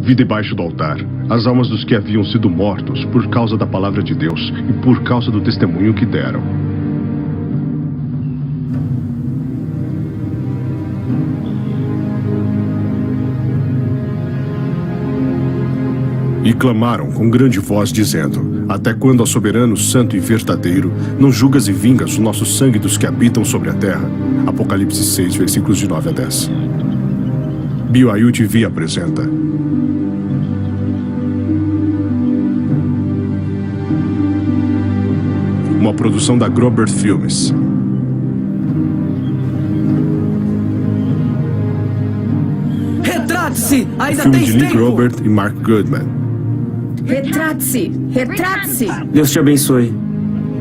Vi debaixo do altar as almas dos que haviam sido mortos por causa da palavra de Deus e por causa do testemunho que deram. E clamaram com grande voz, dizendo: Até quando, ó soberano, santo e verdadeiro, não julgas e vingas o nosso sangue dos que habitam sobre a terra? Apocalipse 6, versículos de 9 a 10. BYU TV apresenta uma produção da Grobert Filmes. Retrate-se! Ainda Filme tens de Lee tempo! Grobert e Mark Goodman. Retrate-se! Retrate-se! Deus te abençoe.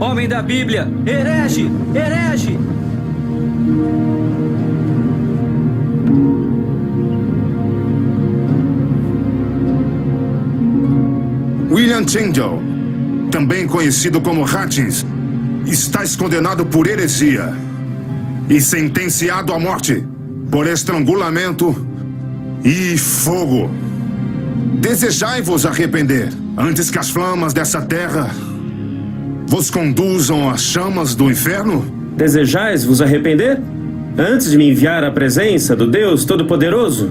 Homem da Bíblia, herege! Herege! William Tyndale, também conhecido como Hutchins, estás condenado por heresia e sentenciado à morte por estrangulamento e fogo. Desejai-vos arrepender antes que as flamas dessa terra vos conduzam às chamas do inferno? Desejais vos arrepender? Antes de me enviar à presença do Deus Todo-Poderoso?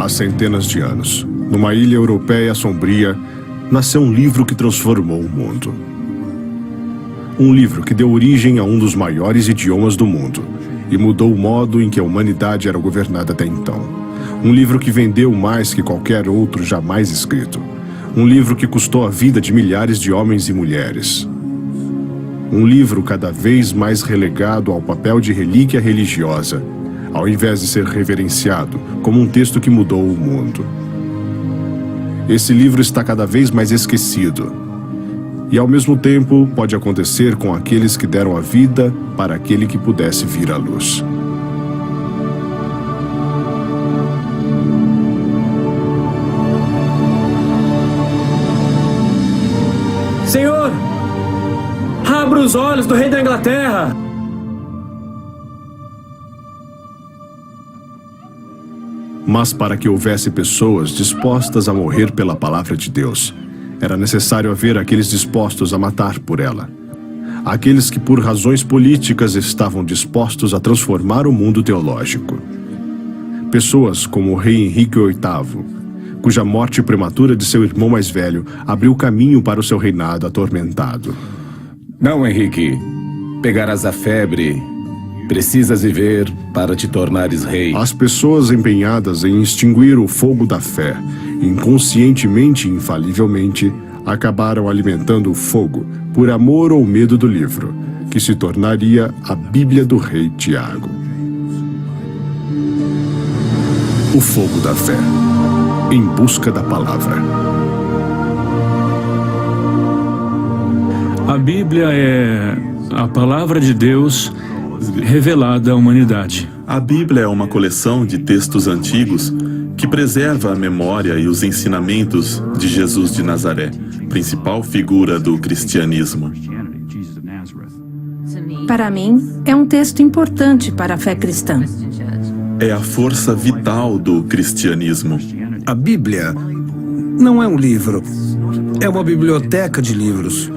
Há centenas de anos, numa ilha europeia sombria, nasceu um livro que transformou o mundo. Um livro que deu origem a um dos maiores idiomas do mundo e mudou o modo em que a humanidade era governada até então. Um livro que vendeu mais que qualquer outro jamais escrito. Um livro que custou a vida de milhares de homens e mulheres. Um livro cada vez mais relegado ao papel de relíquia religiosa, ao invés de ser reverenciado como um texto que mudou o mundo. Esse livro está cada vez mais esquecido. E ao mesmo tempo pode acontecer com aqueles que deram a vida para aquele que pudesse vir à luz. Senhor, abra os olhos do rei da Inglaterra! Mas para que houvesse pessoas dispostas a morrer pela palavra de Deus, era necessário haver aqueles dispostos a matar por ela. Aqueles que por razões políticas estavam dispostos a transformar o mundo teológico. Pessoas como o rei Henrique VIII, cuja morte prematura de seu irmão mais velho abriu caminho para o seu reinado atormentado. Não, Henrique. Pegarás a febre. Precisas viver para te tornares rei. As pessoas empenhadas em extinguir o fogo da fé, inconscientemente e infalivelmente, acabaram alimentando o fogo por amor ou medo do livro, que se tornaria a Bíblia do rei Tiago. O fogo da fé, em busca da palavra. A Bíblia é a palavra de Deus revelada à humanidade. A Bíblia é uma coleção de textos antigos que preserva a memória e os ensinamentos de Jesus de Nazaré, principal figura do cristianismo. Para mim, é um texto importante para a fé cristã. É a força vital do cristianismo. A Bíblia não é um livro, é uma biblioteca de livros.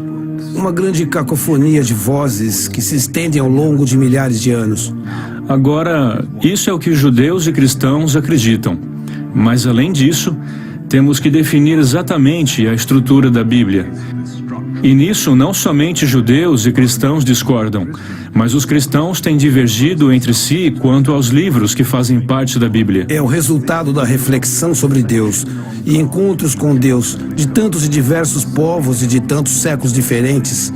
Uma grande cacofonia de vozes que se estendem ao longo de milhares de anos. Agora, isso é o que os judeus e cristãos acreditam. Mas, além disso, temos que definir exatamente a estrutura da Bíblia. E nisso, não somente judeus e cristãos discordam, mas os cristãos têm divergido entre si quanto aos livros que fazem parte da Bíblia. É o resultado da reflexão sobre Deus e encontros com Deus de tantos e diversos povos e de tantos séculos diferentes.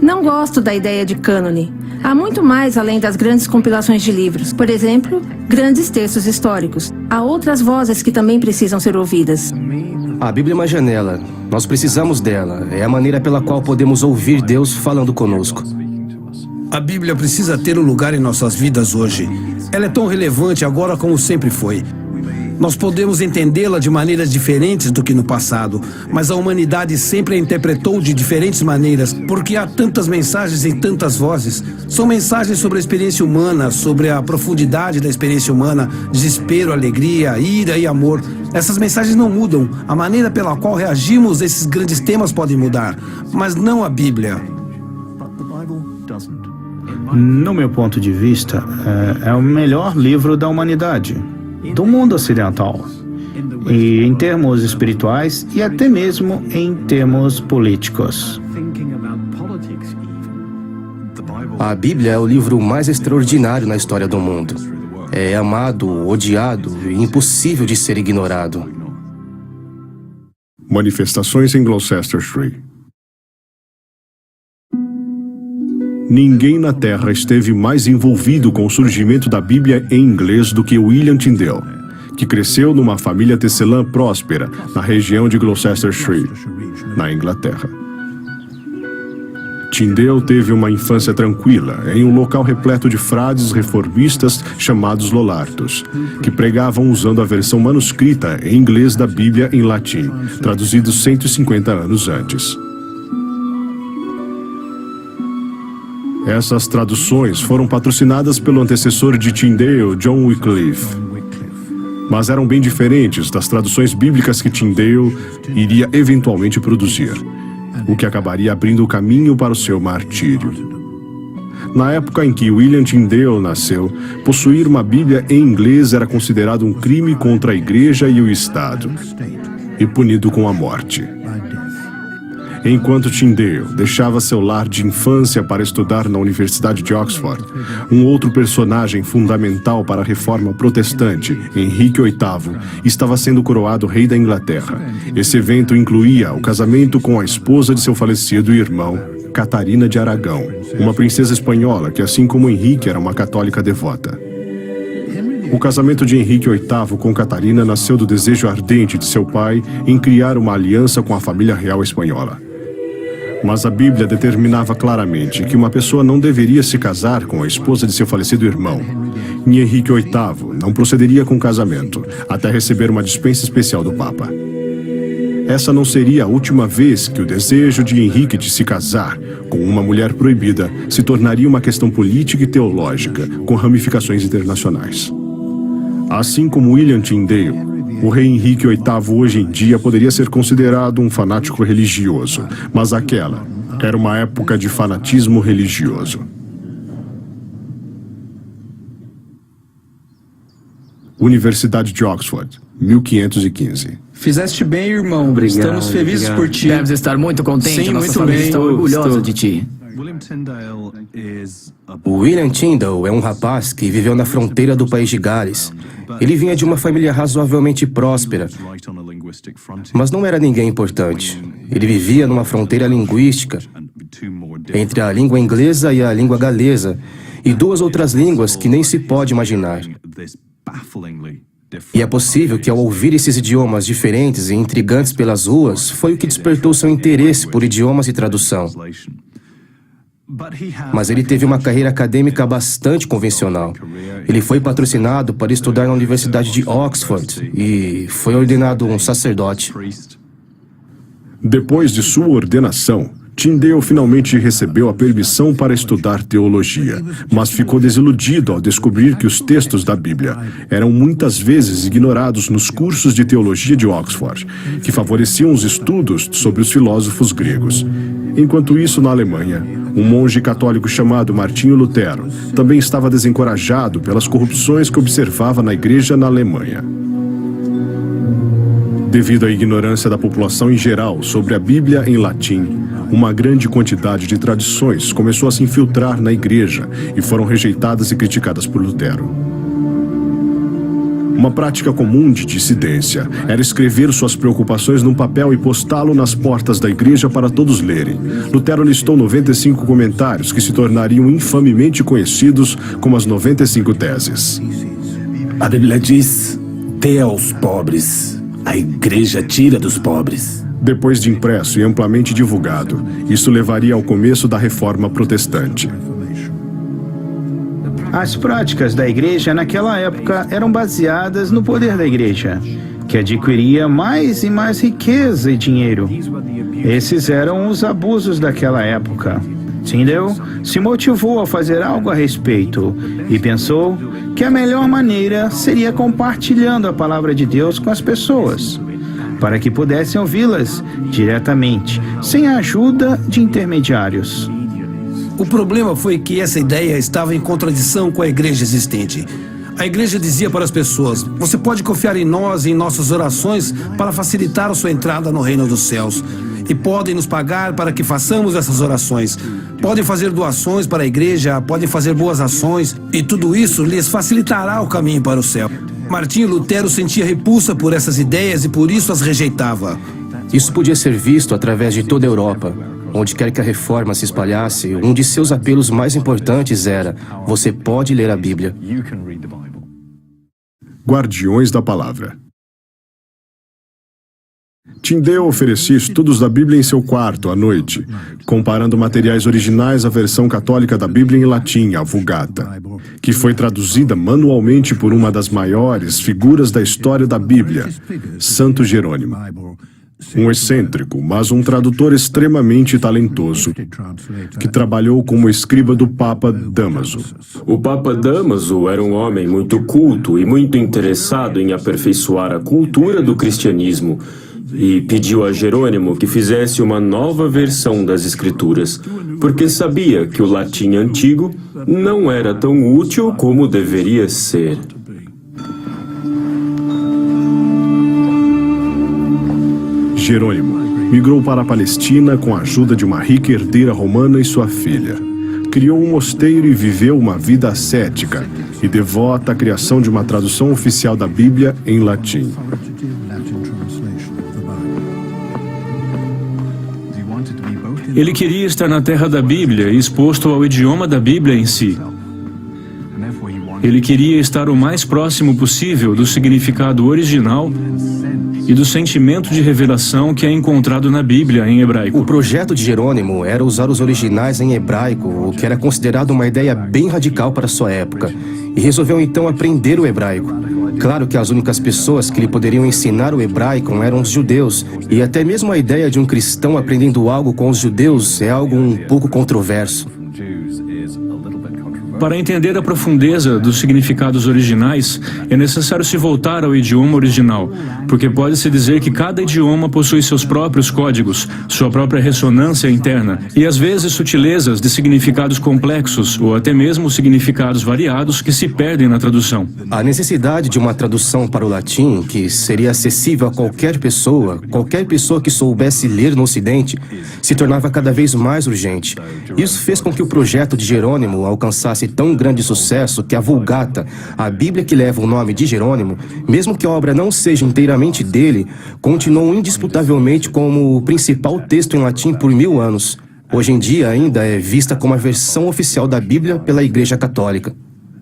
Não gosto da ideia de cânone. Há muito mais além das grandes compilações de livros. Por exemplo, grandes textos históricos. Há outras vozes que também precisam ser ouvidas. A Bíblia é uma janela. Nós precisamos dela. É a maneira pela qual podemos ouvir Deus falando conosco. A Bíblia precisa ter um lugar em nossas vidas hoje. Ela é tão relevante agora como sempre foi. Nós podemos entendê-la de maneiras diferentes do que no passado, mas a humanidade sempre a interpretou de diferentes maneiras, porque há tantas mensagens em tantas vozes. São mensagens sobre a experiência humana, sobre a profundidade da experiência humana, desespero, alegria, ira e amor. Essas mensagens não mudam. A maneira pela qual reagimos a esses grandes temas pode mudar, mas não a Bíblia. No meu ponto de vista, é o melhor livro da humanidade, do mundo ocidental, e em termos espirituais e até mesmo em termos políticos. A Bíblia é o livro mais extraordinário na história do mundo. É amado, odiado e impossível de ser ignorado. Manifestações em Gloucester Street. Ninguém na Terra esteve mais envolvido com o surgimento da Bíblia em inglês do que William Tyndale, que cresceu numa família tecelã próspera na região de Gloucester Street, na Inglaterra. Tyndale teve uma infância tranquila em um local repleto de frades reformistas chamados Lollardos, que pregavam usando a versão manuscrita em inglês da Bíblia em latim, traduzido 150 anos antes. Essas traduções foram patrocinadas pelo antecessor de Tyndale, John Wycliffe. Mas eram bem diferentes das traduções bíblicas que Tyndale iria eventualmente produzir, o que acabaria abrindo o caminho para o seu martírio. Na época em que William Tyndale nasceu, possuir uma Bíblia em inglês era considerado um crime contra a Igreja e o Estado, e punido com a morte. Enquanto Tyndale deixava seu lar de infância para estudar na Universidade de Oxford, um outro personagem fundamental para a reforma protestante, Henrique VIII, estava sendo coroado rei da Inglaterra. Esse evento incluía o casamento com a esposa de seu falecido irmão, Catarina de Aragão, uma princesa espanhola que, assim como Henrique, era uma católica devota. O casamento de Henrique VIII com Catarina nasceu do desejo ardente de seu pai em criar uma aliança com a família real espanhola. Mas a Bíblia determinava claramente que uma pessoa não deveria se casar com a esposa de seu falecido irmão. E Henrique VIII não procederia com o casamento, até receber uma dispensa especial do Papa. Essa não seria a última vez que o desejo de Henrique de se casar com uma mulher proibida se tornaria uma questão política e teológica, com ramificações internacionais. Assim como William Tyndale, o rei Henrique VIII hoje em dia poderia ser considerado um fanático religioso, mas aquela era uma época de fanatismo religioso. Universidade de Oxford, 1515. Fizeste bem, irmão. Obrigado, Estamos felizes por ti. Deves estar muito contente. Sim, Nossa muito família bem. está orgulhosa Estou. de ti. William Tyndale é um rapaz que viveu na fronteira do país de Gales. Ele vinha de uma família razoavelmente próspera, mas não era ninguém importante. Ele vivia numa fronteira linguística entre a língua inglesa e a língua galesa, e duas outras línguas que nem se pode imaginar. E é possível que, ao ouvir esses idiomas diferentes e intrigantes pelas ruas, foi o que despertou seu interesse por idiomas e tradução. Mas ele teve uma carreira acadêmica bastante convencional. Ele foi patrocinado para estudar na Universidade de Oxford e foi ordenado um sacerdote. Depois de sua ordenação, Tyndale finalmente recebeu a permissão para estudar teologia, mas ficou desiludido ao descobrir que os textos da Bíblia eram muitas vezes ignorados nos cursos de teologia de Oxford, que favoreciam os estudos sobre os filósofos gregos. Enquanto isso, na Alemanha, um monge católico chamado Martinho Lutero também estava desencorajado pelas corrupções que observava na igreja na Alemanha. Devido à ignorância da população em geral sobre a Bíblia em latim, uma grande quantidade de tradições começou a se infiltrar na igreja e foram rejeitadas e criticadas por Lutero. Uma prática comum de dissidência era escrever suas preocupações num papel e postá-lo nas portas da igreja para todos lerem. Lutero listou 95 comentários que se tornariam infamemente conhecidos como as 95 teses. A Bíblia diz: dê aos pobres A igreja tira dos pobres. Depois de impresso e amplamente divulgado, isso levaria ao começo da Reforma Protestante. As práticas da igreja naquela época eram baseadas no poder da igreja, que adquiria mais e mais riqueza e dinheiro. Esses eram os abusos daquela época. Tyndale se motivou a fazer algo a respeito e pensou que a melhor maneira seria compartilhando a palavra de Deus com as pessoas, para que pudessem ouvi-las diretamente, sem a ajuda de intermediários. O problema foi que essa ideia estava em contradição com a igreja existente. A igreja dizia para as pessoas: você pode confiar em nós e em nossas orações para facilitar a sua entrada no reino dos céus. E podem nos pagar para que façamos essas orações. Podem fazer doações para a igreja, podem fazer boas ações, e tudo isso lhes facilitará o caminho para o céu. Martinho Lutero sentia repulsa por essas ideias e por isso as rejeitava. Isso podia ser visto através de toda a Europa. Onde quer que a reforma se espalhasse, um de seus apelos mais importantes era: você pode ler a Bíblia. Guardiões da Palavra. Tyndale oferecia estudos da Bíblia em seu quarto, à noite, comparando materiais originais à versão católica da Bíblia em latim, a Vulgata, que foi traduzida manualmente por uma das maiores figuras da história da Bíblia, Santo Jerônimo. Um excêntrico, mas um tradutor extremamente talentoso, que trabalhou como escriba do Papa Dámaso. O Papa Dámaso era um homem muito culto e muito interessado em aperfeiçoar a cultura do cristianismo, e pediu a Jerônimo que fizesse uma nova versão das Escrituras, porque sabia que o latim antigo não era tão útil como deveria ser. Jerônimo migrou para a Palestina com a ajuda de uma rica herdeira romana e sua filha. Criou um mosteiro e viveu uma vida ascética e devota à criação de uma tradução oficial da Bíblia em latim. Ele queria estar na terra da Bíblia, exposto ao idioma da Bíblia em si. Ele queria estar o mais próximo possível do significado original e do sentimento de revelação que é encontrado na Bíblia em hebraico. O projeto de Jerônimo era usar os originais em hebraico, o que era considerado uma ideia bem radical para sua época, e resolveu então aprender o hebraico. Claro que as únicas pessoas que lhe poderiam ensinar o hebraico eram os judeus, e até mesmo a ideia de um cristão aprendendo algo com os judeus é algo um pouco controverso. Para entender a profundeza dos significados originais, é necessário se voltar ao idioma original, porque pode-se dizer que cada idioma possui seus próprios códigos, sua própria ressonância interna, e às vezes sutilezas de significados complexos, ou até mesmo significados variados que se perdem na tradução. A necessidade de uma tradução para o latim, que seria acessível a qualquer pessoa que soubesse ler no Ocidente, se tornava cada vez mais urgente. Isso fez com que o projeto de Jerônimo alcançasse tão grande sucesso que a Vulgata, a Bíblia que leva o nome de Jerônimo, mesmo que a obra não seja inteiramente dele, continuou indisputavelmente como o principal texto em latim por 1000 anos. Hoje em dia ainda é vista como a versão oficial da Bíblia pela Igreja Católica.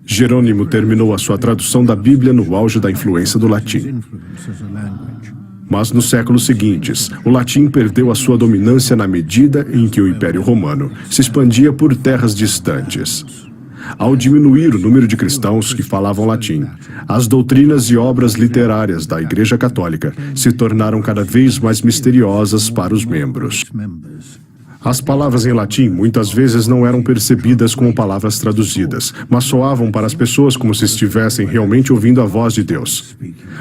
Jerônimo terminou a sua tradução da Bíblia no auge da influência do latim. Mas nos séculos seguintes, o latim perdeu a sua dominância na medida em que o Império Romano se expandia por terras distantes. Ao diminuir o número de cristãos que falavam latim, as doutrinas e obras literárias da Igreja Católica se tornaram cada vez mais misteriosas para os membros. As palavras em latim muitas vezes não eram percebidas como palavras traduzidas, mas soavam para as pessoas como se estivessem realmente ouvindo a voz de Deus.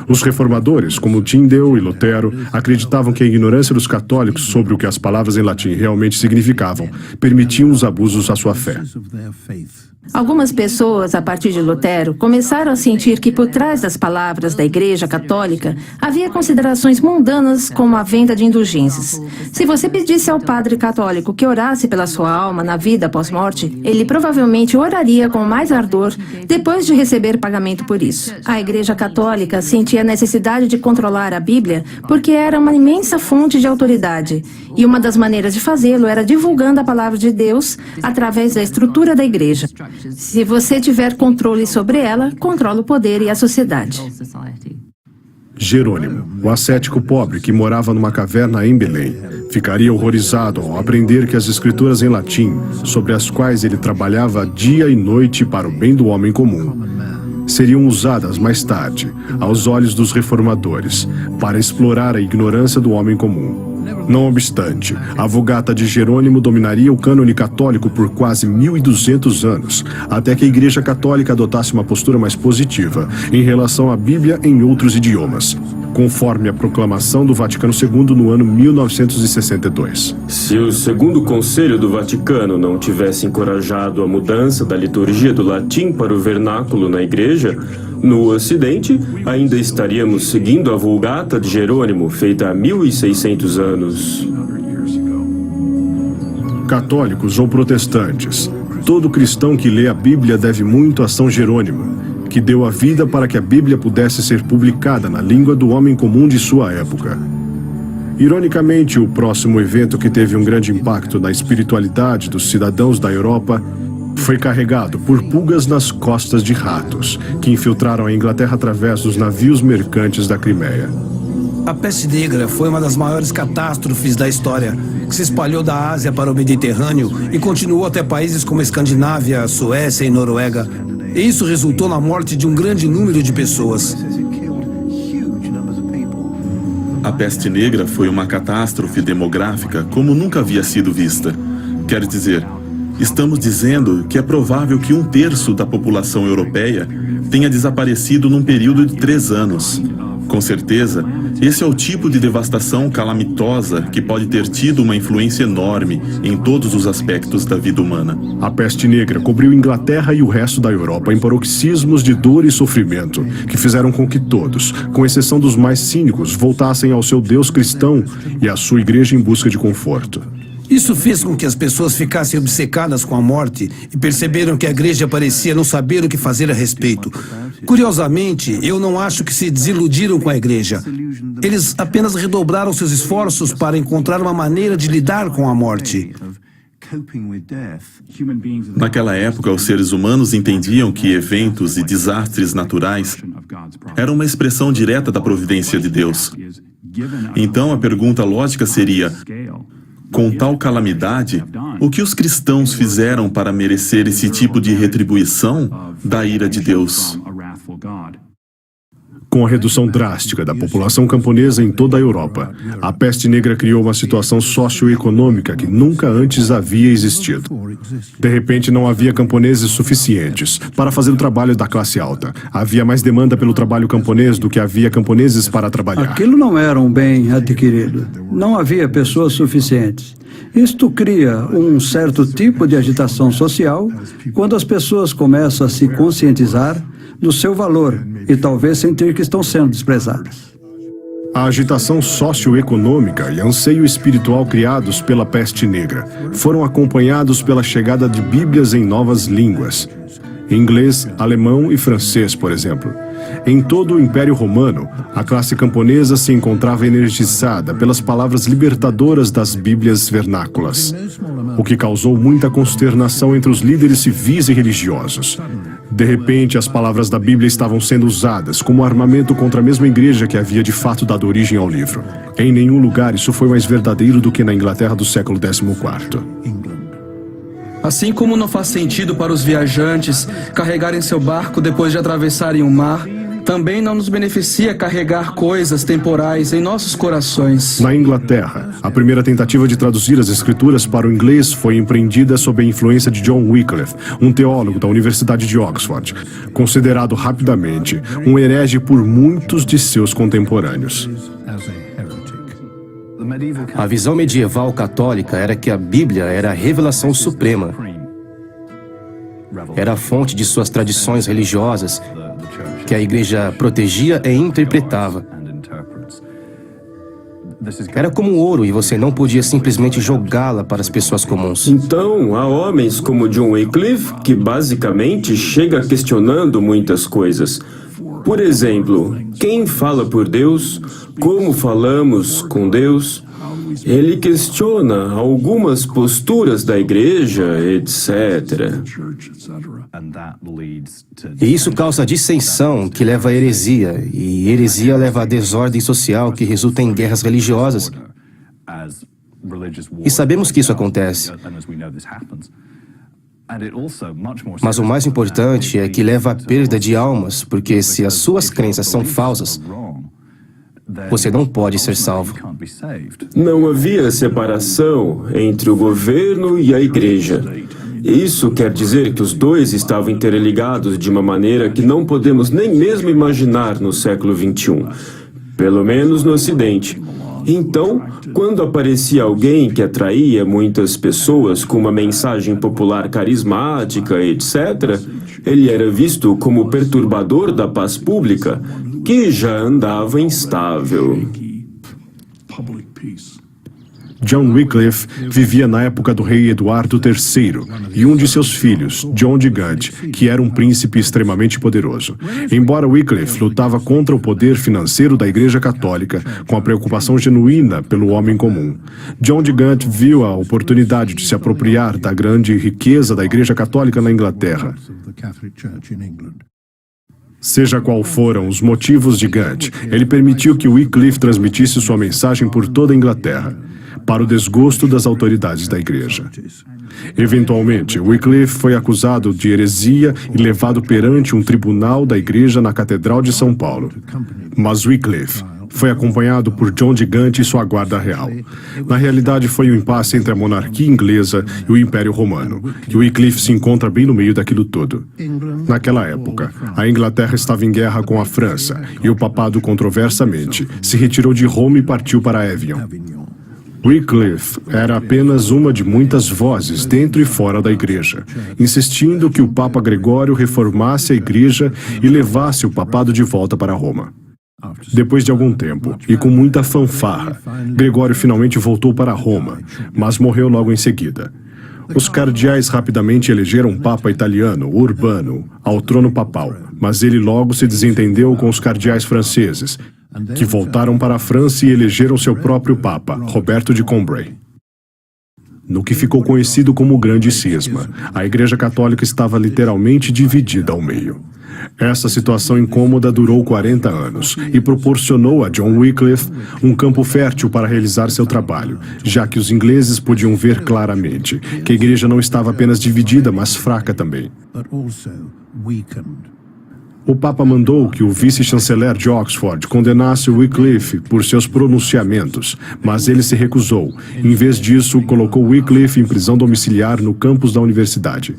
Os reformadores, como Tyndale e Lutero, acreditavam que a ignorância dos católicos sobre o que as palavras em latim realmente significavam permitiam os abusos à sua fé. Algumas pessoas, a partir de Lutero, começaram a sentir que por trás das palavras da Igreja Católica havia considerações mundanas como a venda de indulgências. Se você pedisse ao padre católico que orasse pela sua alma na vida pós-morte, ele provavelmente oraria com mais ardor depois de receber pagamento por isso. A Igreja Católica sentia a necessidade de controlar a Bíblia porque era uma imensa fonte de autoridade, e uma das maneiras de fazê-lo era divulgando a palavra de Deus através da estrutura da Igreja. Se você tiver controle sobre ela, controla o poder e a sociedade. Jerônimo, o ascético pobre que morava numa caverna em Belém, ficaria horrorizado ao aprender que as escrituras em latim, sobre as quais ele trabalhava dia e noite para o bem do homem comum, seriam usadas mais tarde, aos olhos dos reformadores, para explorar a ignorância do homem comum. Não obstante, a Vulgata de Jerônimo dominaria o cânone católico por quase 1.200 anos, até que a Igreja Católica adotasse uma postura mais positiva em relação à Bíblia em outros idiomas, conforme a proclamação do Vaticano II no ano 1962. Se o Segundo Conselho do Vaticano não tivesse encorajado a mudança da liturgia do latim para o vernáculo na Igreja, no Ocidente, ainda estaríamos seguindo a Vulgata de Jerônimo, feita há 1.600 anos. Católicos ou protestantes, todo cristão que lê a Bíblia deve muito a São Jerônimo, que deu a vida para que a Bíblia pudesse ser publicada na língua do homem comum de sua época. Ironicamente, o próximo evento que teve um grande impacto na espiritualidade dos cidadãos da Europa foi carregado por pulgas nas costas de ratos, que infiltraram a Inglaterra através dos navios mercantes da Crimeia. A peste negra foi uma das maiores catástrofes da história, que se espalhou da Ásia para o Mediterrâneo e continuou até países como a Escandinávia, Suécia e Noruega. E isso resultou na morte de um grande número de pessoas. A peste negra foi uma catástrofe demográfica como nunca havia sido vista. Quer dizer, estamos dizendo que é provável que 1/3 da população europeia tenha desaparecido num período de 3 anos. Com certeza, esse é o tipo de devastação calamitosa que pode ter tido uma influência enorme em todos os aspectos da vida humana. A peste negra cobriu Inglaterra e o resto da Europa em paroxismos de dor e sofrimento, que fizeram com que todos, com exceção dos mais cínicos, voltassem ao seu Deus cristão e à sua igreja em busca de conforto. Isso fez com que as pessoas ficassem obcecadas com a morte e perceberam que a igreja parecia não saber o que fazer a respeito. Curiosamente, eu não acho que se desiludiram com a igreja. Eles apenas redobraram seus esforços para encontrar uma maneira de lidar com a morte. Naquela época, os seres humanos entendiam que eventos e desastres naturais eram uma expressão direta da providência de Deus. Então, a pergunta lógica seria: com tal calamidade, o que os cristãos fizeram para merecer esse tipo de retribuição da ira de Deus? Com a redução drástica da população camponesa em toda a Europa, a peste negra criou uma situação socioeconômica que nunca antes havia existido. De repente, não havia camponeses suficientes para fazer o trabalho da classe alta. Havia mais demanda pelo trabalho camponês do que havia camponeses para trabalhar. Aquilo não era um bem adquirido. Não havia pessoas suficientes. Isto cria um certo tipo de agitação social quando as pessoas começam a se conscientizar do seu valor e talvez sentir que estão sendo desprezadas. A agitação socioeconômica e anseio espiritual criados pela peste negra foram acompanhados pela chegada de bíblias em novas línguas, inglês, alemão e francês, por exemplo. Em todo o Império Romano, a classe camponesa se encontrava energizada pelas palavras libertadoras das Bíblias vernáculas, o que causou muita consternação entre os líderes civis e religiosos. De repente, as palavras da Bíblia estavam sendo usadas como armamento contra a mesma igreja que havia de fato dado origem ao livro. Em nenhum lugar isso foi mais verdadeiro do que na Inglaterra do século XIV. Assim como não faz sentido para os viajantes carregarem seu barco depois de atravessarem o mar, também não nos beneficia carregar coisas temporais em nossos corações. Na Inglaterra, a primeira tentativa de traduzir as escrituras para o inglês foi empreendida sob a influência de John Wycliffe, um teólogo da Universidade de Oxford, considerado rapidamente um herege por muitos de seus contemporâneos. A visão medieval católica era que a Bíblia era a revelação suprema. Era a fonte de suas tradições religiosas, que a igreja protegia e interpretava. Era como ouro e você não podia simplesmente jogá-la para as pessoas comuns. Então, há homens como John Wycliffe que basicamente chega questionando muitas coisas. Por exemplo, quem fala por Deus? Como falamos com Deus? Ele questiona algumas posturas da igreja, etc. E isso causa dissensão, que leva à heresia, e heresia leva à desordem social, que resulta em guerras religiosas. E sabemos que isso acontece. Mas o mais importante é que leva à perda de almas, porque se as suas crenças são falsas, você não pode ser salvo. Não havia separação entre o governo e a igreja. Isso quer dizer que os dois estavam interligados de uma maneira que não podemos nem mesmo imaginar no século XXI, pelo menos no Ocidente. Então, quando aparecia alguém que atraía muitas pessoas com uma mensagem popular carismática, etc., ele era visto como perturbador da paz pública, que já andava instável. John Wycliffe vivia na época do rei Eduardo III e um de seus filhos, John de Gaunt, que era um príncipe extremamente poderoso. Embora Wycliffe lutava contra o poder financeiro da Igreja Católica, com a preocupação genuína pelo homem comum, John de Gaunt viu a oportunidade de se apropriar da grande riqueza da Igreja Católica na Inglaterra. Seja qual foram os motivos de Gaunt, ele permitiu que Wycliffe transmitisse sua mensagem por toda a Inglaterra, para o desgosto das autoridades da igreja. Eventualmente, Wycliffe foi acusado de heresia e levado perante um tribunal da igreja na Catedral de São Paulo. Mas Wycliffe foi acompanhado por John de Gaunt e sua guarda real. Na realidade, foi um impasse entre a monarquia inglesa e o Império Romano, e Wycliffe se encontra bem no meio daquilo tudo. Naquela época, a Inglaterra estava em guerra com a França, e o papado, controversamente, se retirou de Roma e partiu para Évian. Wycliffe era apenas uma de muitas vozes dentro e fora da igreja, insistindo que o Papa Gregório reformasse a igreja e levasse o papado de volta para Roma. Depois de algum tempo, e com muita fanfarra, Gregório finalmente voltou para Roma, mas morreu logo em seguida. Os cardeais rapidamente elegeram um papa italiano, Urbano, ao trono papal, mas ele logo se desentendeu com os cardeais franceses, que voltaram para a França e elegeram seu próprio papa, Roberto de Cambrai. No que ficou conhecido como o Grande Cisma, a Igreja Católica estava literalmente dividida ao meio. Essa situação incômoda durou 40 anos e proporcionou a John Wycliffe um campo fértil para realizar seu trabalho, já que os ingleses podiam ver claramente que a igreja não estava apenas dividida, mas fraca também. O Papa mandou que o vice-chanceler de Oxford condenasse Wycliffe por seus pronunciamentos, mas ele se recusou. Em vez disso, colocou Wycliffe em prisão domiciliar no campus da universidade.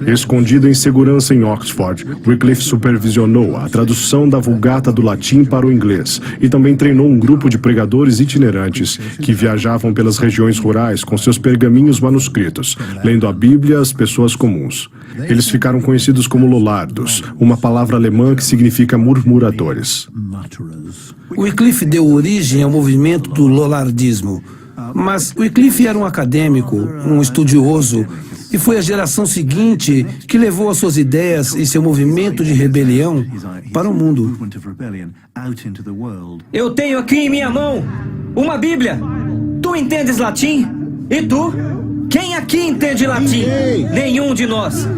Escondido em segurança em Oxford, Wycliffe supervisionou a tradução da Vulgata do latim para o inglês e também treinou um grupo de pregadores itinerantes que viajavam pelas regiões rurais com seus pergaminhos manuscritos, lendo a Bíblia às pessoas comuns. Eles ficaram conhecidos como Lollardos, uma palavra alemã que significa murmuradores. Wycliffe deu origem ao movimento do Lollardismo. Mas Wycliffe era um acadêmico, um estudioso, e foi a geração seguinte que levou as suas ideias e seu movimento de rebelião para o mundo. Eu tenho aqui em minha mão uma Bíblia. Tu entendes latim? E tu? Quem aqui entende latim? Nenhum de nós.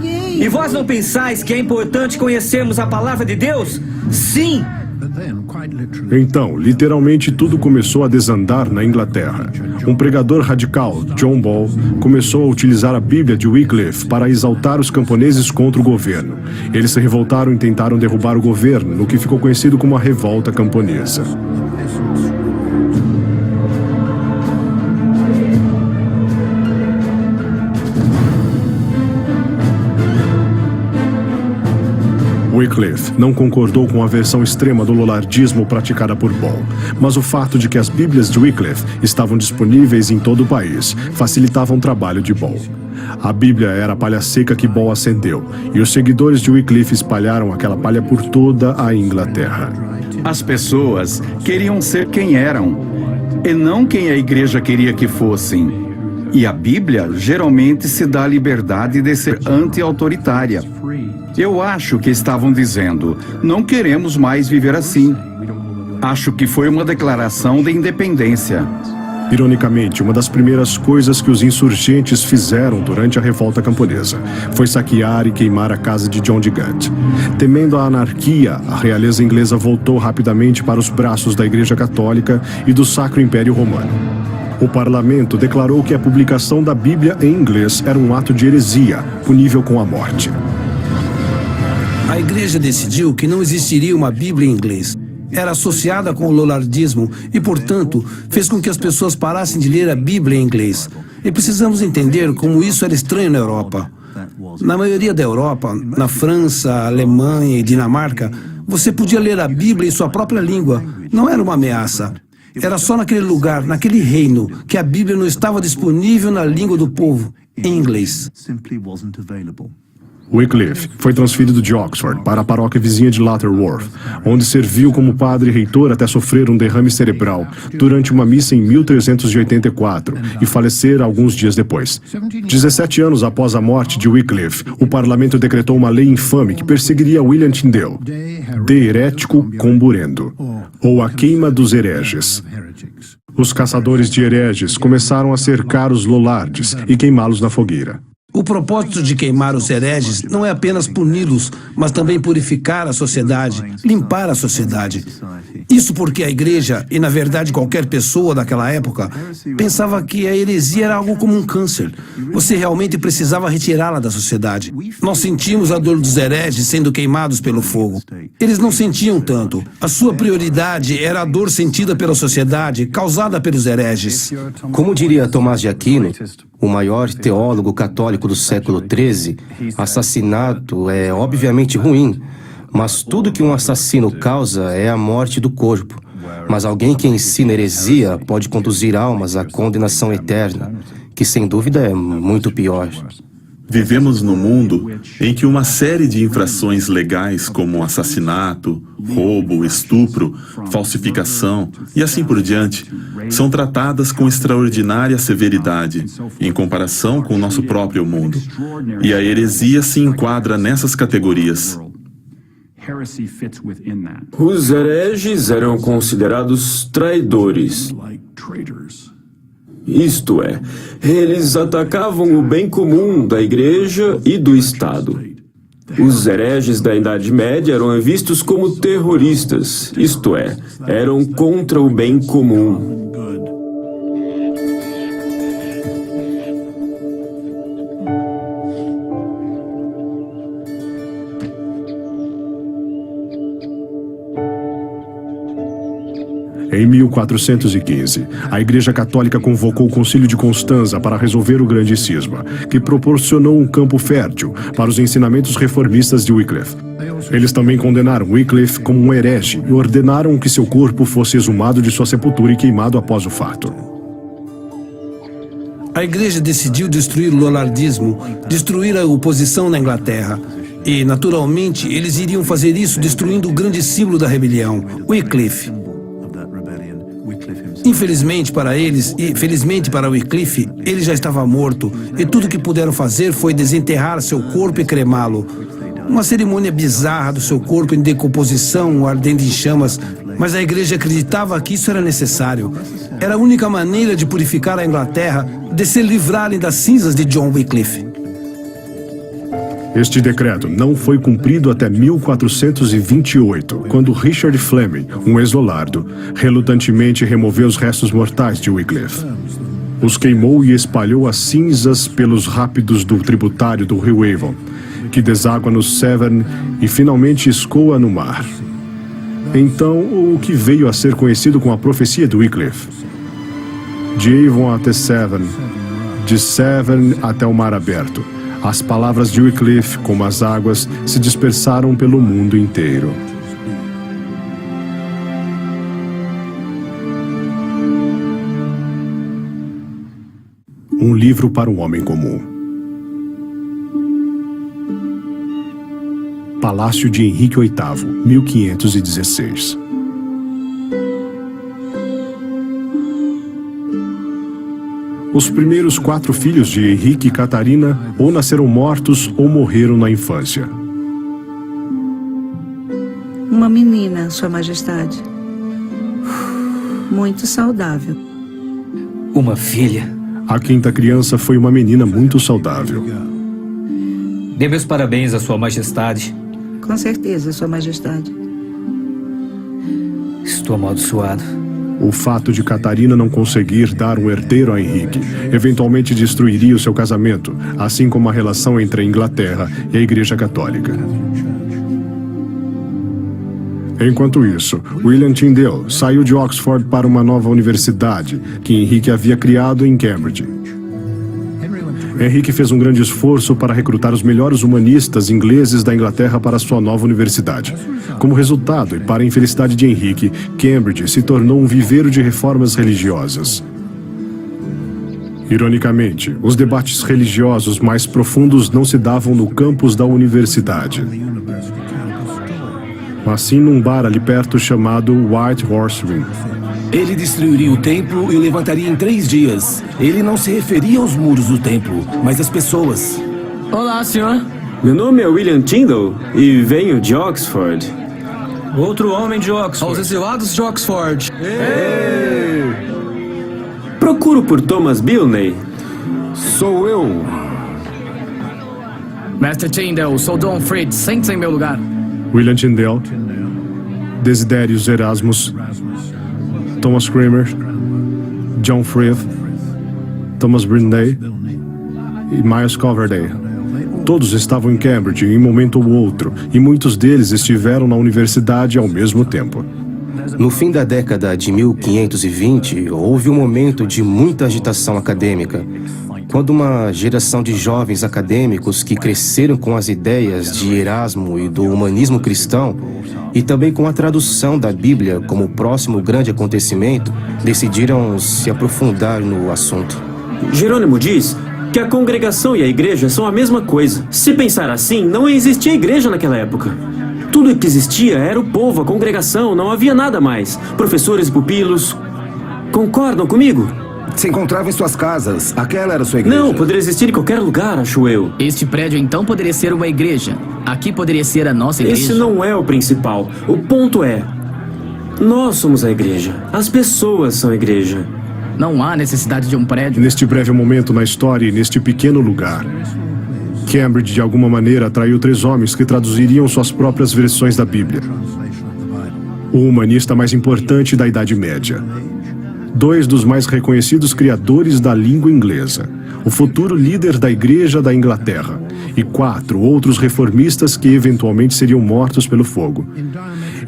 E vós não pensais que é importante conhecermos a palavra de Deus? Sim! Então, literalmente tudo começou a desandar na Inglaterra. Um pregador radical, John Ball, começou a utilizar a Bíblia de Wycliffe para exaltar os camponeses contra o governo. Eles se revoltaram e tentaram derrubar o governo, no que ficou conhecido como a Revolta Camponesa. Wycliffe não concordou com a versão extrema do lollardismo praticada por Ball, mas o fato de que as Bíblias de Wycliffe estavam disponíveis em todo o país facilitava o trabalho de Ball. A Bíblia era a palha seca que Ball acendeu, e os seguidores de Wycliffe espalharam aquela palha por toda a Inglaterra. As pessoas queriam ser quem eram, e não quem a igreja queria que fossem. E a Bíblia geralmente se dá a liberdade de ser anti-autoritária. Eu acho que estavam dizendo, não queremos mais viver assim. Acho que foi uma declaração de independência. Ironicamente, uma das primeiras coisas que os insurgentes fizeram durante a revolta camponesa foi saquear e queimar a casa de John de Gaunt. Temendo a anarquia, a realeza inglesa voltou rapidamente para os braços da Igreja Católica e do Sacro Império Romano. O parlamento declarou que a publicação da Bíblia em inglês era um ato de heresia, punível com a morte. A igreja decidiu que não existiria uma Bíblia em inglês. Era associada com o lollardismo e, portanto, fez com que as pessoas parassem de ler a Bíblia em inglês. E precisamos entender como isso era estranho na Europa. Na maioria da Europa, na França, Alemanha e Dinamarca, você podia ler a Bíblia em sua própria língua. Não era uma ameaça. Era só naquele lugar, naquele reino, que a Bíblia não estava disponível na língua do povo, em inglês. Wycliffe foi transferido de Oxford para a paróquia vizinha de Lutterworth, onde serviu como padre reitor até sofrer um derrame cerebral durante uma missa em 1384 e falecer alguns dias depois. 17 anos após a morte de Wycliffe, o parlamento decretou uma lei infame que perseguiria William Tyndale, de herético comburendo, ou a queima dos hereges. Os caçadores de hereges começaram a cercar os lollardes e queimá-los na fogueira. O propósito de queimar os hereges não é apenas puni-los, mas também purificar a sociedade, limpar a sociedade. Isso porque a igreja, e na verdade qualquer pessoa daquela época, pensava que a heresia era algo como um câncer. Você realmente precisava retirá-la da sociedade. Nós sentimos a dor dos hereges sendo queimados pelo fogo. Eles não sentiam tanto. A sua prioridade era a dor sentida pela sociedade, causada pelos hereges. Como diria Tomás de Aquino, o maior teólogo católico do século XIII, assassinato é obviamente ruim, mas tudo que um assassino causa é a morte do corpo. Mas alguém que ensina heresia pode conduzir almas à condenação eterna, que sem dúvida é muito pior. Vivemos num mundo em que uma série de infrações legais como assassinato, roubo, estupro, falsificação e assim por diante são tratadas com extraordinária severidade em comparação com o nosso próprio mundo. E a heresia se enquadra nessas categorias. Os hereges eram considerados traidores. Isto é, eles atacavam o bem comum da igreja e do Estado. Os hereges da Idade Média eram vistos como terroristas, isto é, eram contra o bem comum. Em 1415, a Igreja Católica convocou o Concílio de Constanza para resolver o grande cisma, que proporcionou um campo fértil para os ensinamentos reformistas de Wycliffe. Eles também condenaram Wycliffe como um herege e ordenaram que seu corpo fosse exumado de sua sepultura e queimado após o fato. A igreja decidiu destruir o lollardismo, destruir a oposição na Inglaterra. E, naturalmente, eles iriam fazer isso destruindo o grande símbolo da rebelião, Wycliffe. Infelizmente para eles, e felizmente para Wycliffe, ele já estava morto, e tudo que puderam fazer foi desenterrar seu corpo e cremá-lo. Uma cerimônia bizarra do seu corpo em decomposição, ardendo em chamas, mas a igreja acreditava que isso era necessário. Era a única maneira de purificar a Inglaterra, de se livrarem das cinzas de John Wycliffe. Este decreto não foi cumprido até 1428, quando Richard Fleming, um ex-lollardo, relutantemente removeu os restos mortais de Wycliffe. Os queimou e espalhou as cinzas pelos rápidos do tributário do rio Avon, que deságua no Severn e finalmente escoa no mar. Então, o que veio a ser conhecido com a profecia de Wycliffe. De Avon até Severn, de Severn até o mar aberto. As palavras de Wycliffe, como as águas, se dispersaram pelo mundo inteiro. Um livro para um homem comum. Palácio de Henrique VIII, 1516. Os primeiros 4 filhos de Henrique e Catarina ou nasceram mortos ou morreram na infância. Uma menina, Sua Majestade. Muito saudável. Uma filha. A quinta criança foi uma menina muito saudável. Dê meus parabéns à Sua Majestade. Com certeza, Sua Majestade. Estou amaldiçoado. O fato de Catarina não conseguir dar um herdeiro a Henrique eventualmente destruiria o seu casamento, assim como a relação entre a Inglaterra e a Igreja Católica. Enquanto isso, William Tyndale saiu de Oxford para uma nova universidade que Henrique havia criado em Cambridge. Henrique fez um grande esforço para recrutar os melhores humanistas ingleses da Inglaterra para sua nova universidade. Como resultado, e para a infelicidade de Henrique, Cambridge se tornou um viveiro de reformas religiosas. Ironicamente, os debates religiosos mais profundos não se davam no campus da universidade, mas sim num bar ali perto chamado White Horse Inn. Ele destruiria o templo e o levantaria em 3 dias. Ele não se referia aos muros do templo, mas às pessoas. Olá, senhor. Meu nome é William Tyndale e venho de Oxford. Outro homem de Oxford. Aos exilados de Oxford. Procuro por Thomas Bilney. Sou eu. Mestre Tyndale, sou Don Fritz. Sente-se em meu lugar. William Tyndale, Desiderius Erasmus, Thomas Cranmer, John Frith, Thomas Brindley e Miles Coverdale. Todos estavam em Cambridge em um momento ou outro, e muitos deles estiveram na universidade ao mesmo tempo. No fim da década de 1520, houve um momento de muita agitação acadêmica, quando uma geração de jovens acadêmicos que cresceram com as ideias de Erasmo e do humanismo cristão, e também com a tradução da Bíblia como o próximo grande acontecimento, decidiram se aprofundar no assunto. Jerônimo diz que a congregação e a igreja são a mesma coisa. Se pensar assim, não existia igreja naquela época. Tudo que existia era o povo, a congregação, não havia nada mais. Professores e pupilos. Concordam comigo? Se encontrava em suas casas. Aquela era sua igreja. Não, poderia existir em qualquer lugar, acho eu. Este prédio então poderia ser uma igreja. Aqui poderia ser a nossa igreja. Esse não é o principal. O ponto é, nós somos a igreja. As pessoas são a igreja. Não há necessidade de um prédio. Neste breve momento na história e neste pequeno lugar, Cambridge de alguma maneira atraiu 3 homens que traduziriam suas próprias versões da Bíblia. O humanista mais importante da Idade Média. 2 dos mais reconhecidos criadores da língua inglesa, o futuro líder da Igreja da Inglaterra, e 4 outros reformistas que eventualmente seriam mortos pelo fogo.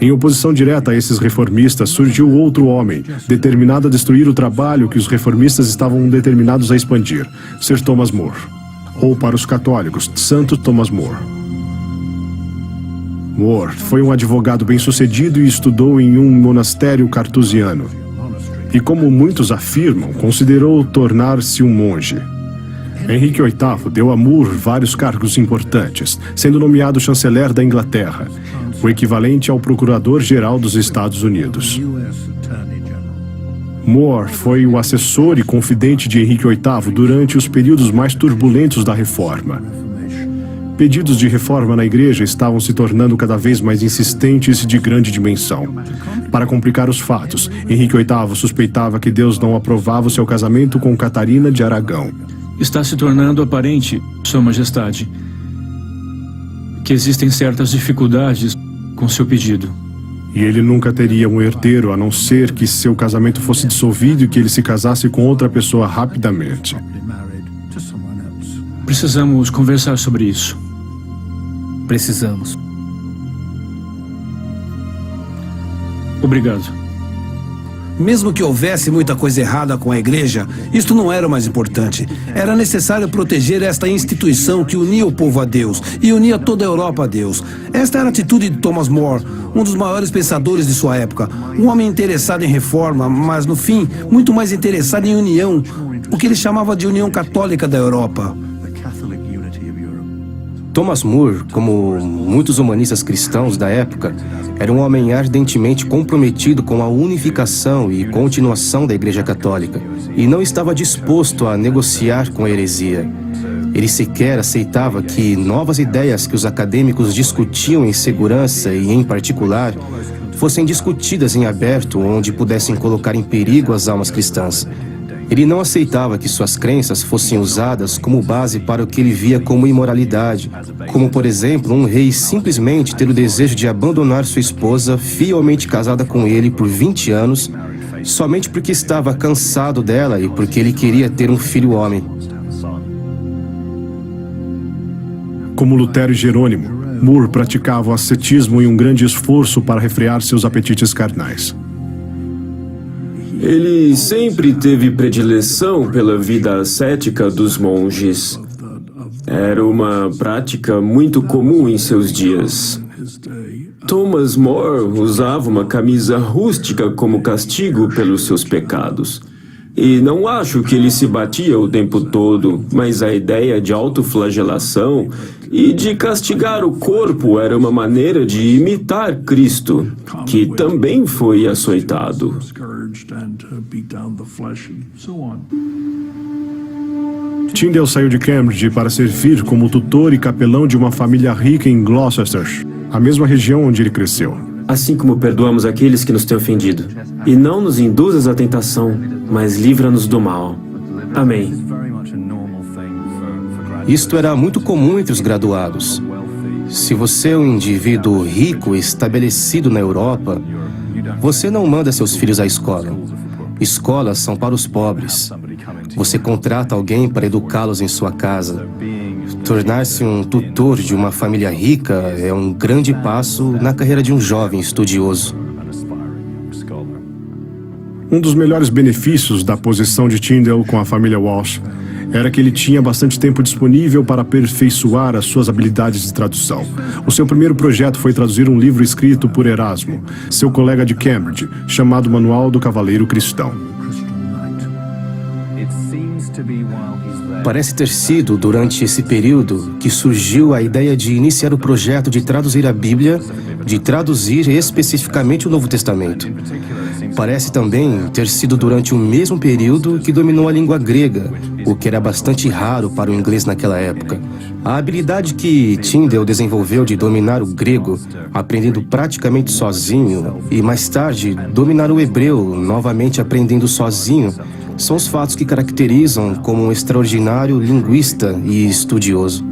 Em oposição direta a esses reformistas, surgiu outro homem, determinado a destruir o trabalho que os reformistas estavam determinados a expandir, Sir Thomas More, ou para os católicos, Santo Thomas More. More foi um advogado bem-sucedido e estudou em um monastério cartusiano. E como muitos afirmam, considerou tornar-se um monge. Henrique VIII deu a More vários cargos importantes, sendo nomeado chanceler da Inglaterra, o equivalente ao procurador-geral dos Estados Unidos. More foi o assessor e confidente de Henrique VIII durante os períodos mais turbulentos da Reforma. Pedidos de reforma na igreja estavam se tornando cada vez mais insistentes e de grande dimensão. Para complicar os fatos, Henrique VIII suspeitava que Deus não aprovava o seu casamento com Catarina de Aragão. Está se tornando aparente, Sua Majestade, que existem certas dificuldades com seu pedido. E ele nunca teria um herdeiro a não ser que seu casamento fosse dissolvido e que ele se casasse com outra pessoa rapidamente. Precisamos conversar sobre isso. Precisamos. Obrigado. Mesmo que houvesse muita coisa errada com a igreja, isto não era o mais importante. Era necessário proteger esta instituição que unia o povo a Deus e unia toda a Europa a Deus. Esta era a atitude de Thomas More, um dos maiores pensadores de sua época. Um homem interessado em reforma, mas no fim, muito mais interessado em união, o que ele chamava de União Católica da Europa. Thomas More, como muitos humanistas cristãos da época, era um homem ardentemente comprometido com a unificação e continuação da Igreja Católica e não estava disposto a negociar com a heresia. Ele sequer aceitava que novas ideias que os acadêmicos discutiam em segurança e em particular fossem discutidas em aberto onde pudessem colocar em perigo as almas cristãs. Ele não aceitava que suas crenças fossem usadas como base para o que ele via como imoralidade, como, por exemplo, um rei simplesmente ter o desejo de abandonar sua esposa, fielmente casada com ele por 20 anos, somente porque estava cansado dela e porque ele queria ter um filho homem. Como Lutero e Jerônimo, Moore praticava o ascetismo em um grande esforço para refrear seus apetites carnais. Ele sempre teve predileção pela vida ascética dos monges. Era uma prática muito comum em seus dias. Thomas More usava uma camisa rústica como castigo pelos seus pecados. E não acho que ele se batia o tempo todo, mas a ideia de autoflagelação e de castigar o corpo era uma maneira de imitar Cristo, que também foi açoitado. Tyndale saiu de Cambridge para servir como tutor e capelão de uma família rica em Gloucestershire, a mesma região onde ele cresceu. Assim como perdoamos aqueles que nos têm ofendido. E não nos induzas à tentação, mas livra-nos do mal. Amém. Isto era muito comum entre os graduados. Se você é um indivíduo rico estabelecido na Europa, você não manda seus filhos à escola. Escolas são para os pobres. Você contrata alguém para educá-los em sua casa. Tornar-se um tutor de uma família rica é um grande passo na carreira de um jovem estudioso. Um dos melhores benefícios da posição de Tyndale com a família Walsh era que ele tinha bastante tempo disponível para aperfeiçoar as suas habilidades de tradução. O seu primeiro projeto foi traduzir um livro escrito por Erasmo, seu colega de Cambridge, chamado Manual do Cavaleiro Cristão. Parece ter sido durante esse período que surgiu a ideia de iniciar o projeto de traduzir a Bíblia, de traduzir especificamente o Novo Testamento. Parece também ter sido durante o mesmo período que dominou a língua grega, o que era bastante raro para o inglês naquela época. A habilidade que Tyndale desenvolveu de dominar o grego, aprendendo praticamente sozinho, e mais tarde dominar o hebreu, novamente aprendendo sozinho, são os fatos que caracterizam como um extraordinário linguista e estudioso.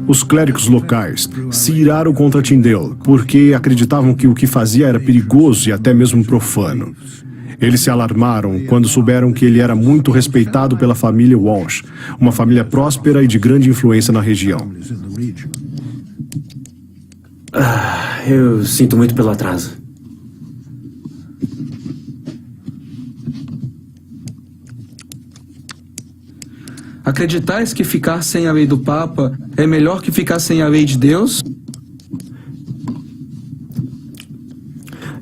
Os clérigos locais se iraram contra Tyndale porque acreditavam que o que fazia era perigoso e até mesmo profano. Eles se alarmaram quando souberam que ele era muito respeitado pela família Walsh, uma família próspera e de grande influência na região. Eu sinto muito pelo atraso. Acreditais que ficar sem a lei do Papa é melhor que ficar sem a lei de Deus?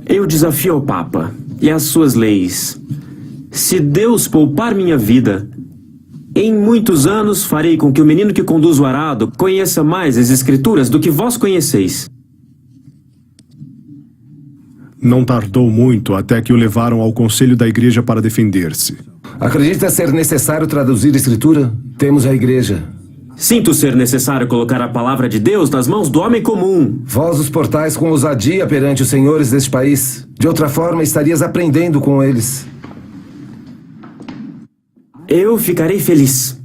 Eu desafio ao Papa e às suas leis. Se Deus poupar minha vida, em muitos anos farei com que o menino que conduz o arado conheça mais as Escrituras do que vós conheceis. Não tardou muito até que o levaram ao conselho da igreja para defender-se. Acredita ser necessário traduzir a Escritura? Temos a igreja. Sinto ser necessário colocar a palavra de Deus nas mãos do homem comum. Vós os portais com ousadia perante os senhores deste país. De outra forma, estarias aprendendo com eles. Eu ficarei feliz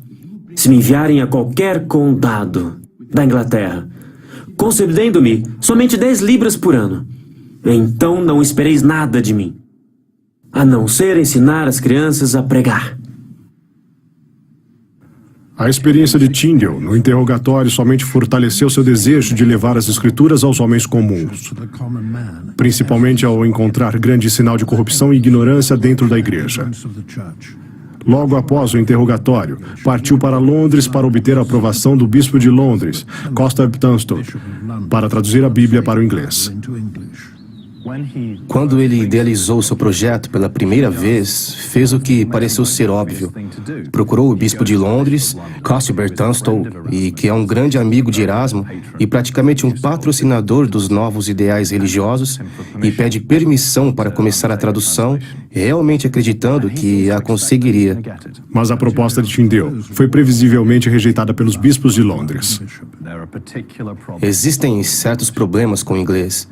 se me enviarem a qualquer condado da Inglaterra, concedendo-me somente 10 libras por ano. Então não espereis nada de mim, a não ser ensinar as crianças a pregar. A experiência de Tyndale no interrogatório somente fortaleceu seu desejo de levar as Escrituras aos homens comuns, principalmente ao encontrar grande sinal de corrupção e ignorância dentro da igreja. Logo após o interrogatório, partiu para Londres para obter a aprovação do bispo de Londres, Costa Tunstall, para traduzir a Bíblia para o inglês. Quando ele idealizou seu projeto pela primeira vez, fez o que pareceu ser óbvio. Procurou o bispo de Londres, Cuthbert Tunstall, e que é um grande amigo de Erasmo e praticamente um patrocinador dos novos ideais religiosos, e pede permissão para começar a tradução, realmente acreditando que a conseguiria. Mas a proposta de Tyndale foi previsivelmente rejeitada pelos bispos de Londres. Existem certos problemas com o inglês.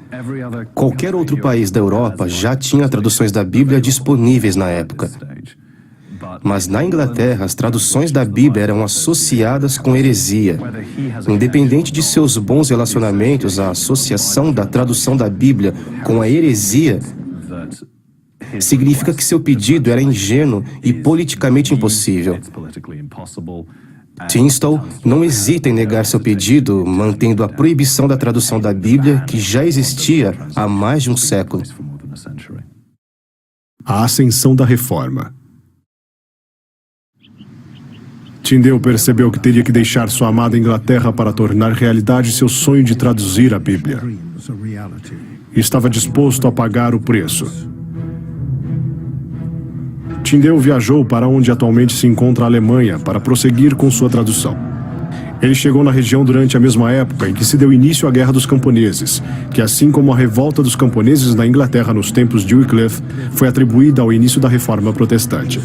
Qualquer outro outro país da Europa já tinha traduções da Bíblia disponíveis na época. Mas na Inglaterra, as traduções da Bíblia eram associadas com heresia. Independente de seus bons relacionamentos, a associação da tradução da Bíblia com a heresia significa que seu pedido era ingênuo e politicamente impossível. Tunstall não hesita em negar seu pedido, mantendo a proibição da tradução da Bíblia que já existia há mais de um século. A ascensão da Reforma. Tyndale percebeu que teria que deixar sua amada Inglaterra para tornar realidade seu sonho de traduzir a Bíblia. E estava disposto a pagar o preço. Tyndale viajou para onde atualmente se encontra a Alemanha para prosseguir com sua tradução. Ele chegou na região durante a mesma época em que se deu início à Guerra dos Camponeses, que, assim como a revolta dos camponeses na Inglaterra nos tempos de Wycliffe, foi atribuída ao início da Reforma Protestante.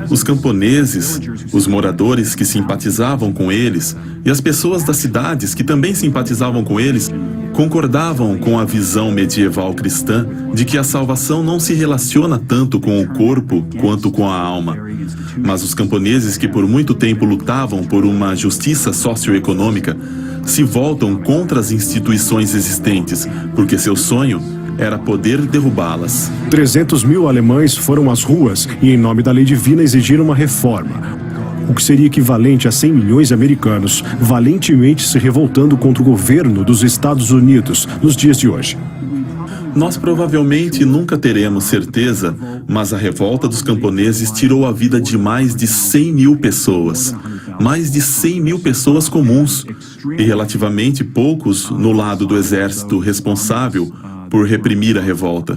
Os camponeses, os moradores que simpatizavam com eles e as pessoas das cidades que também simpatizavam com eles concordavam com a visão medieval cristã de que a salvação não se relaciona tanto com o corpo quanto com a alma. Mas os camponeses que por muito tempo lutavam por uma justiça socioeconômica se voltam contra as instituições existentes, porque seu sonho era poder derrubá-las. 300 mil alemães foram às ruas e, em nome da lei divina, exigiram uma reforma, o que seria equivalente a 100 milhões de americanos valentemente se revoltando contra o governo dos Estados Unidos nos dias de hoje. Nós provavelmente nunca teremos certeza, mas a revolta dos camponeses tirou a vida de mais de 100 mil pessoas. Mais de 100 mil pessoas comuns, e relativamente poucos no lado do exército responsável por reprimir a revolta.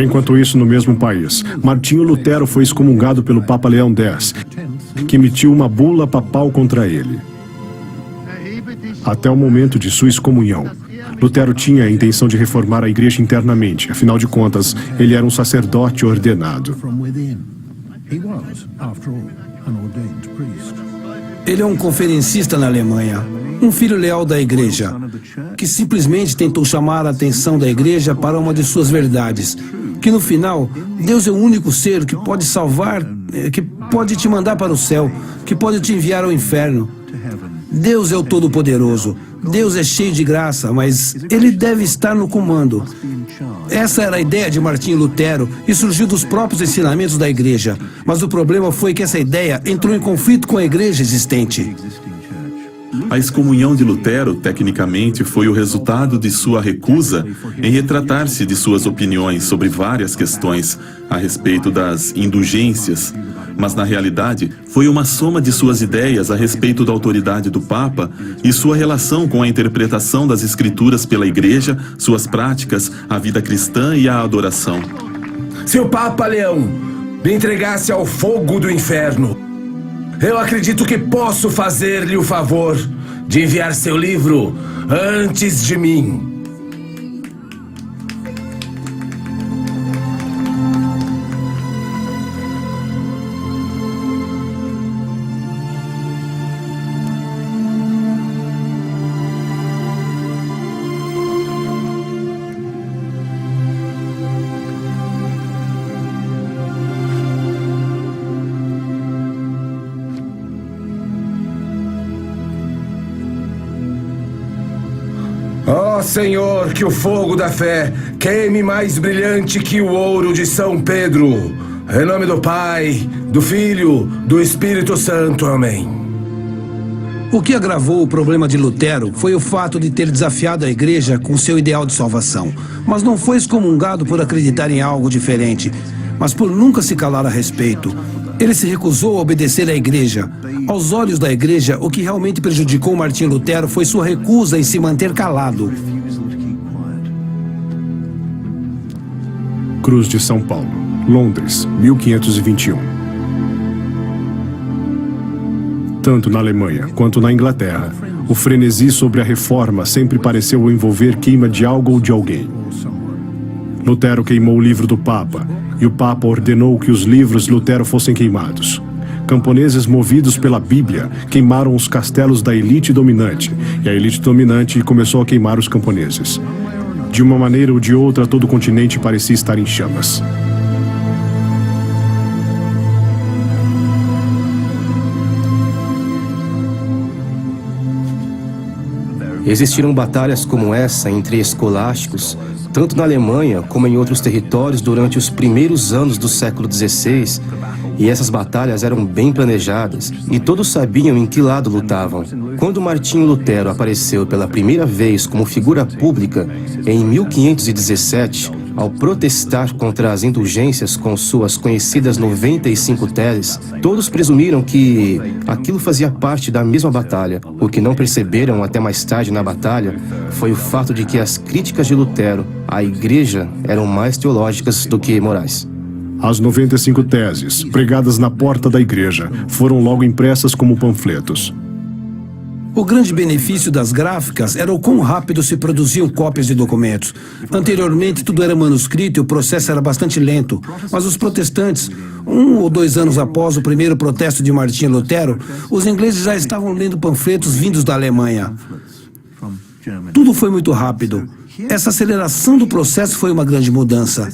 Enquanto isso, no mesmo país, Martinho Lutero foi excomungado pelo Papa Leão X, que emitiu uma bula papal contra ele. Até o momento de sua excomunhão, Lutero tinha a intenção de reformar a igreja internamente. Afinal de contas, ele era um sacerdote ordenado. Ele é um conferencista na Alemanha, um filho leal da igreja, que simplesmente tentou chamar a atenção da igreja para uma de suas verdades, que no final, Deus é o único ser que pode salvar, que pode te mandar para o céu, que pode te enviar ao inferno. Deus é o Todo-Poderoso, Deus é cheio de graça, mas Ele deve estar no comando. Essa era a ideia de Martinho Lutero e surgiu dos próprios ensinamentos da igreja. Mas o problema foi que essa ideia entrou em conflito com a igreja existente. A excomunhão de Lutero, tecnicamente, foi o resultado de sua recusa em retratar-se de suas opiniões sobre várias questões a respeito das indulgências, mas na realidade foi uma soma de suas ideias a respeito da autoridade do Papa e sua relação com a interpretação das Escrituras pela Igreja, suas práticas, a vida cristã e a adoração. Se o Papa Leão me entregasse ao fogo do inferno, eu acredito que posso fazer-lhe o favor de enviar seu livro antes de mim. Ó Senhor, que o fogo da fé queime mais brilhante que o ouro de São Pedro. Em nome do Pai, do Filho, do Espírito Santo. Amém. O que agravou o problema de Lutero foi o fato de ter desafiado a igreja com seu ideal de salvação. Mas não foi excomungado por acreditar em algo diferente, mas por nunca se calar a respeito. Ele se recusou a obedecer à igreja. Aos olhos da igreja, o que realmente prejudicou Martinho Lutero foi sua recusa em se manter calado. Cruz de São Paulo, Londres, 1521. Tanto na Alemanha quanto na Inglaterra, O frenesi sobre a reforma sempre pareceu envolver queima de algo ou de alguém. Lutero queimou o livro do Papa, e o Papa ordenou que os livros de Lutero fossem queimados. Camponeses movidos pela Bíblia queimaram os castelos da elite dominante, e a elite dominante começou a queimar os camponeses. De uma maneira ou de outra, todo o continente parecia estar em chamas. Existiram batalhas como essa entre escolásticos, tanto na Alemanha como em outros territórios durante os primeiros anos do século XVI, e essas batalhas eram bem planejadas, e todos sabiam em que lado lutavam. Quando Martinho Lutero apareceu pela primeira vez como figura pública, em 1517, ao protestar contra as indulgências com suas conhecidas 95 teses, todos presumiram que aquilo fazia parte da mesma batalha. O que não perceberam até mais tarde na batalha foi o fato de que as críticas de Lutero à Igreja eram mais teológicas do que morais. As 95 teses, pregadas na porta da igreja, foram logo impressas como panfletos. O grande benefício das gráficas era o quão rápido se produziam cópias de documentos. Anteriormente, tudo era manuscrito e o processo era bastante lento. Mas os protestantes, 1 ou 2 anos após o primeiro protesto de Martinho Lutero, os ingleses já estavam lendo panfletos vindos da Alemanha. Tudo foi muito rápido. Essa aceleração do processo foi uma grande mudança.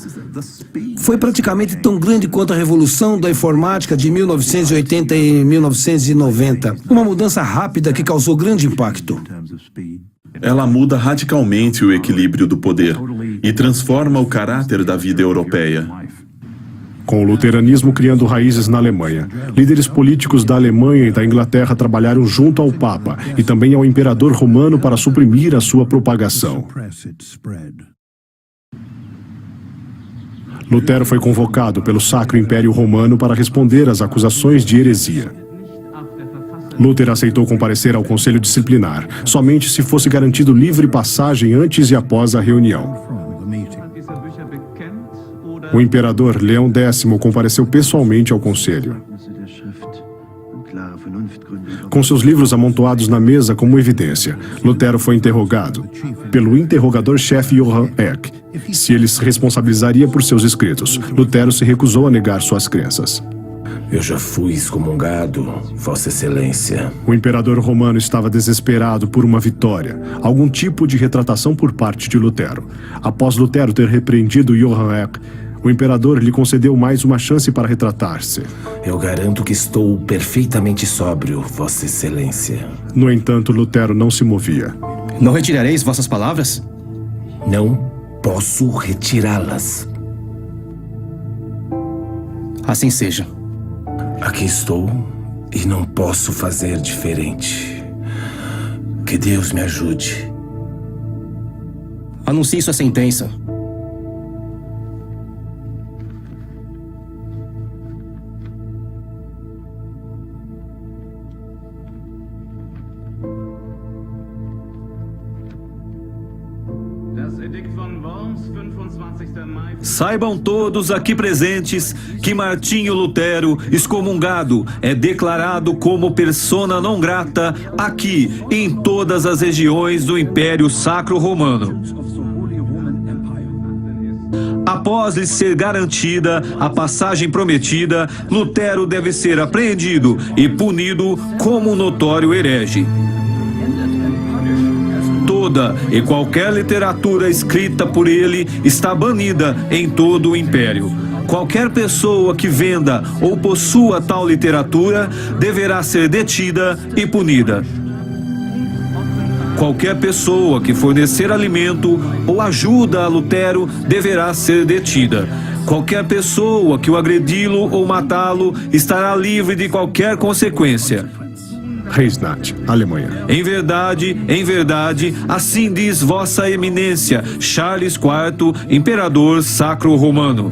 Foi praticamente tão grande quanto a revolução da informática de 1980 e 1990. Uma mudança rápida que causou grande impacto. Ela muda radicalmente o equilíbrio do poder e transforma o caráter da vida europeia. Com o luteranismo criando raízes na Alemanha, líderes políticos da Alemanha e da Inglaterra trabalharam junto ao Papa e também ao imperador romano para suprimir a sua propagação. Lutero foi convocado pelo Sacro Império Romano para responder às acusações de heresia. Lutero aceitou comparecer ao conselho disciplinar, somente se fosse garantido livre passagem antes e após a reunião. O imperador Leão X compareceu pessoalmente ao conselho. Com seus livros amontoados na mesa como evidência, Lutero foi interrogado pelo interrogador-chefe Johann Eck se ele se responsabilizaria por seus escritos. Lutero se recusou a negar suas crenças. Eu já fui excomungado, Vossa Excelência. O imperador romano estava desesperado por uma vitória, algum tipo de retratação por parte de Lutero. Após Lutero ter repreendido Johann Eck, o imperador lhe concedeu mais uma chance para retratar-se. Eu garanto que estou perfeitamente sóbrio, Vossa Excelência. No entanto, Lutero não se movia. Não retirareis vossas palavras? Não posso retirá-las. Assim seja. Aqui estou e não posso fazer diferente. Que Deus me ajude. Anuncie sua sentença. Saibam todos aqui presentes que Martinho Lutero, excomungado, é declarado como persona non grata aqui em todas as regiões do Império Sacro Romano. Após lhe ser garantida a passagem prometida, Lutero deve ser apreendido e punido como notório herege. Toda e qualquer literatura escrita por ele está banida em todo o império. Qualquer pessoa que venda ou possua tal literatura deverá ser detida e punida. Qualquer pessoa que fornecer alimento ou ajuda a Lutero deverá ser detida. Qualquer pessoa que o agredi-lo ou matá-lo estará livre de qualquer consequência. Reichsrat, Alemanha. Em verdade, assim diz Vossa Eminência, Charles IV, Imperador Sacro Romano.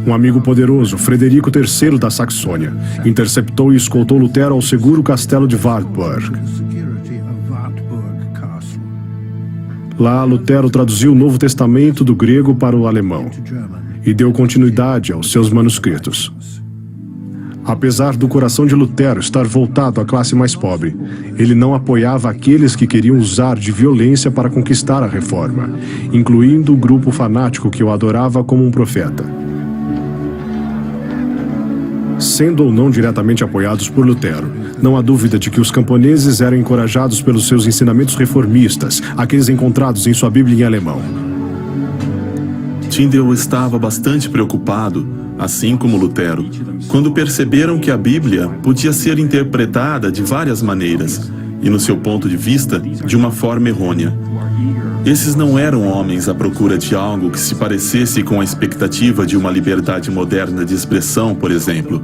Um amigo poderoso, Frederico III da Saxônia, interceptou e escoltou Lutero ao seguro castelo de Wartburg. Lá, Lutero traduziu o Novo Testamento do grego para o alemão e deu continuidade aos seus manuscritos. Apesar do coração de Lutero estar voltado à classe mais pobre, ele não apoiava aqueles que queriam usar de violência para conquistar a reforma, incluindo o grupo fanático que o adorava como um profeta. Sendo ou não diretamente apoiados por Lutero, não há dúvida de que os camponeses eram encorajados pelos seus ensinamentos reformistas, aqueles encontrados em sua Bíblia em alemão. Tyndale estava bastante preocupado, assim como Lutero, quando perceberam que a Bíblia podia ser interpretada de várias maneiras e, no seu ponto de vista, de uma forma errônea. Esses não eram homens à procura de algo que se parecesse com a expectativa de uma liberdade moderna de expressão, por exemplo.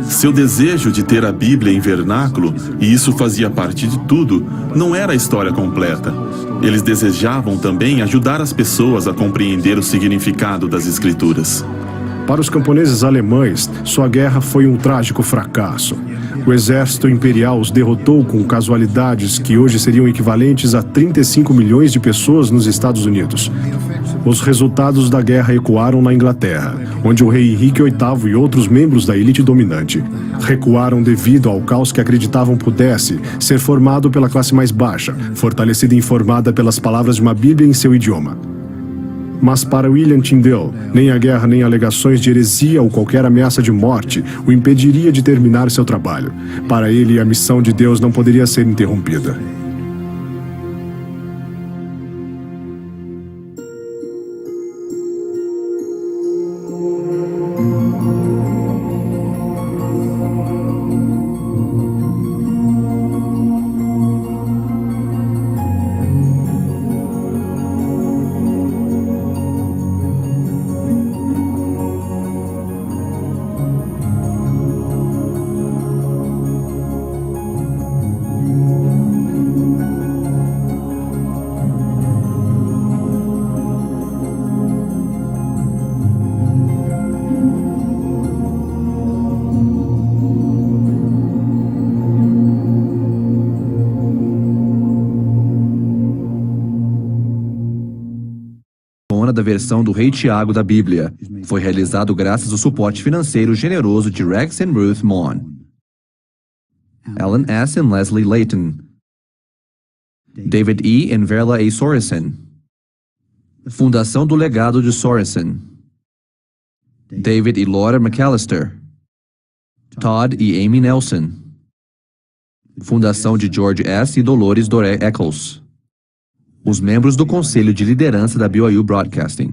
Seu desejo de ter a Bíblia em vernáculo, e isso fazia parte de tudo, não era a história completa. Eles desejavam também ajudar as pessoas a compreender o significado das Escrituras. Para os camponeses alemães, sua guerra foi um trágico fracasso. O exército imperial os derrotou com casualidades que hoje seriam equivalentes a 35 milhões de pessoas nos Estados Unidos. Os resultados da guerra ecoaram na Inglaterra, onde o rei Henrique VIII e outros membros da elite dominante recuaram devido ao caos que acreditavam pudesse ser formado pela classe mais baixa, fortalecida e informada pelas palavras de uma Bíblia em seu idioma. Mas para William Tyndale, nem a guerra nem alegações de heresia ou qualquer ameaça de morte o impediria de terminar seu trabalho. Para ele, a missão de Deus não poderia ser interrompida. Da versão do Rei Tiago da Bíblia. Foi realizado graças ao suporte financeiro generoso de Rex and Ruth Mon, Alan S. e Leslie Layton, David E. e Verla A. Sorensen, Fundação do Legado de Sorensen, David e Laura McAllister, Todd e Amy Nelson, Fundação de George S. e Dolores Doré Eccles, os membros do Conselho de Liderança da BYU Broadcasting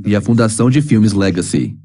e a Fundação de Filmes Legacy.